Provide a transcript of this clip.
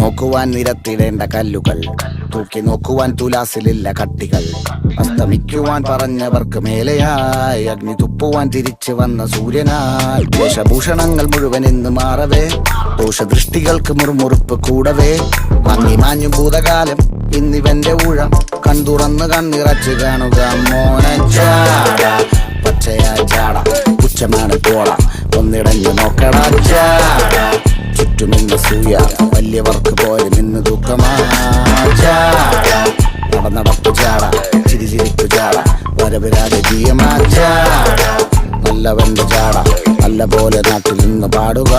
നോക്കുവാൻ നിരത്തിടേണ്ട കല്ലുകൾ, തൂക്കി നോക്കുവാൻ തുലാസിലില്ല കട്ടികൾ. അസ്തമിക്കുവാൻ പറഞ്ഞവർക്ക് മേലെയായി അഗ്നി തുപ്പുവാൻ തിരിച്ചു വന്ന സൂര്യനായി. വേഷഭൂഷണങ്ങൾ മുഴുവൻ ഇന്ന് മാറവേ, ദോഷദൃഷ്ടികൾക്ക് മുറുമുറുപ്പ് കൂടവേ. മങ്ങി മാഞ്ഞു ഭൂതകാലം ഇന്നിവന്റെ ഊഴം, കൺതുറന്ന് കണ്ണിറച്ച് കാണുക മോനച്ചാട. പച്ചയാ ചാട പുച്ഛമാണ് പോള, ഒന്നിടഞ്ഞു നോക്കടാ ചാട. ചുറ്റുമിന്ന് സൂയ വലിയവർക്ക് പോലും ഇന്ന് ദുഃഖമാ ചാട. നടപ്പ് ചാട, ചിരിച്ചിരിപ്പു ചാട, വരവ് രാജകീയമാ ചാട. നല്ലവന്റെ ചാട, നല്ല പോലെ നാട്ടിൽ നിന്ന് പാടുക.